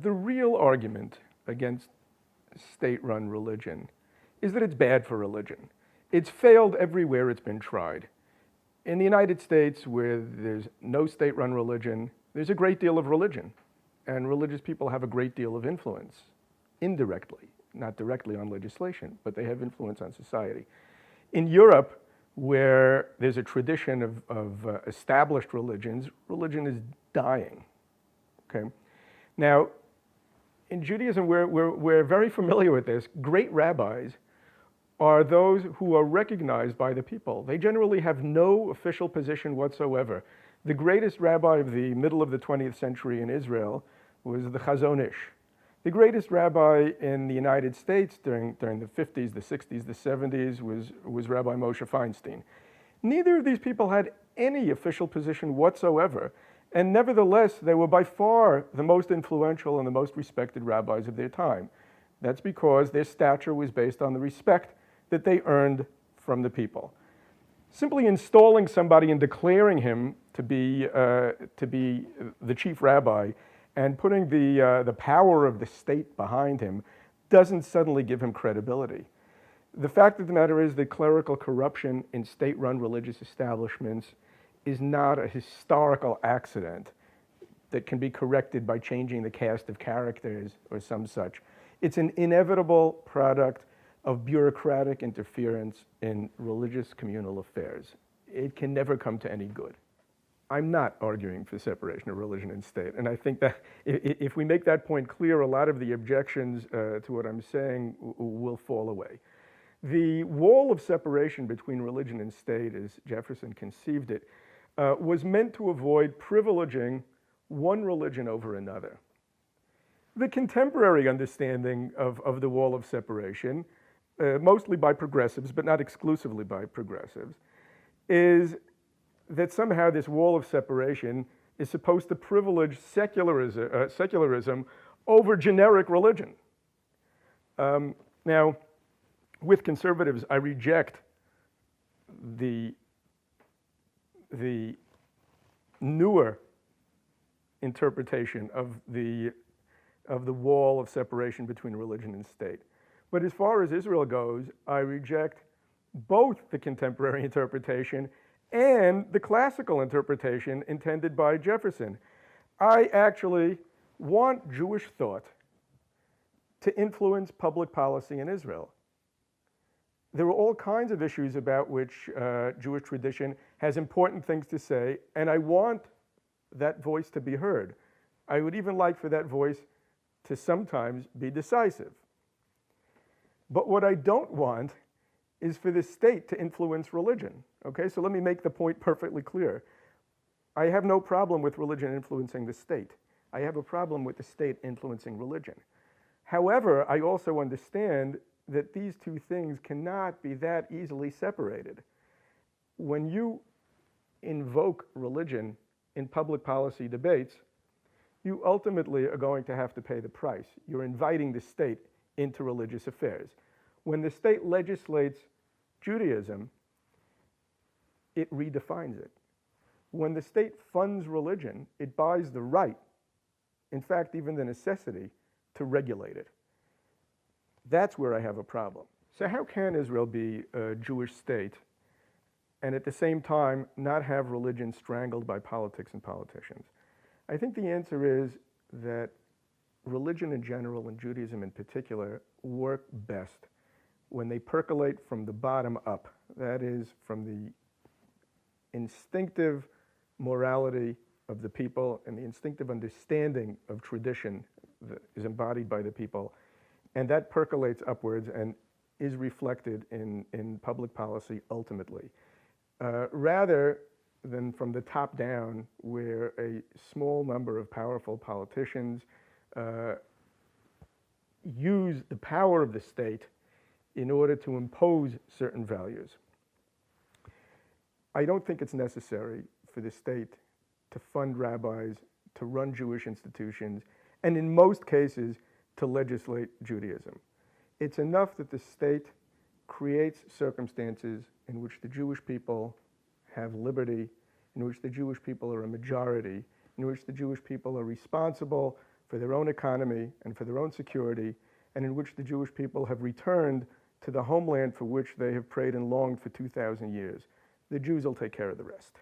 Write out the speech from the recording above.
The real argument against state-run religion is that it's bad for religion. It's failed everywhere it's been tried. In the United States, where there's no state-run religion, there's a great deal of religion, and religious people have a great deal of influence, indirectly, not directly on legislation, but they have influence on society. In Europe, where there's a tradition of established religions, religion is dying, okay? Now, in Judaism, we're very familiar with this. Great rabbis are those who are recognized by the people. They generally have no official position whatsoever. The greatest rabbi of the middle of the 20th century in Israel was the Chazon Ish. The greatest rabbi in the United States during the 50s, the 60s, the 70s was Rabbi Moshe Feinstein. Neither of these people had any official position whatsoever, and nevertheless, they were by far the most influential and the most respected rabbis of their time. That's because their stature was based on the respect that they earned from the people. Simply installing somebody and declaring him to be the chief rabbi and putting the power of the state behind him doesn't suddenly give him credibility. The fact of the matter is that clerical corruption in state-run religious establishments is not a historical accident that can be corrected by changing the cast of characters or some such. It's an inevitable product of bureaucratic interference in religious communal affairs. It can never come to any good. I'm not arguing for separation of religion and state, and I think that if we make that point clear, a lot of the objections to what I'm saying will fall away. The wall of separation between religion and state, as Jefferson conceived it, was meant to avoid privileging one religion over another. The contemporary understanding of the wall of separation, mostly by progressives, but not exclusively by progressives, is that somehow this wall of separation is supposed to privilege secularism over generic religion. Now, with conservatives, I reject the newer interpretation of the wall of separation between religion and state. But as far as Israel goes, I reject both the contemporary interpretation and the classical interpretation intended by Jefferson. I actually want Jewish thought to influence public policy in Israel. There are all kinds of issues about which Jewish tradition has important things to say, and I want that voice to be heard. I would even like for that voice to sometimes be decisive. But what I don't want is for the state to influence religion. Okay, so let me make the point perfectly clear. I have no problem with religion influencing the state. I have a problem with the state influencing religion. However, I also understand that these two things cannot be that easily separated. When you invoke religion in public policy debates, you ultimately are going to have to pay the price. You're inviting the state into religious affairs. When the state legislates Judaism, it redefines it. When the state funds religion, it buys the right, in fact, even the necessity, to regulate it. That's where I have a problem. So how can Israel be a Jewish state and at the same time not have religion strangled by politics and politicians? I think the answer is that religion in general and Judaism in particular work best when they percolate from the bottom up, that is, from the instinctive morality of the people and the instinctive understanding of tradition that is embodied by the people, and that percolates upwards and is reflected in public policy ultimately, rather than from the top down, where a small number of powerful politicians use the power of the state in order to impose certain values. I don't think it's necessary for the state to fund rabbis, to run Jewish institutions, and in most cases, to legislate Judaism. It's enough that the state creates circumstances in which the Jewish people have liberty, in which the Jewish people are a majority, in which the Jewish people are responsible for their own economy and for their own security, and in which the Jewish people have returned to the homeland for which they have prayed and longed for 2,000 years. The Jews will take care of the rest.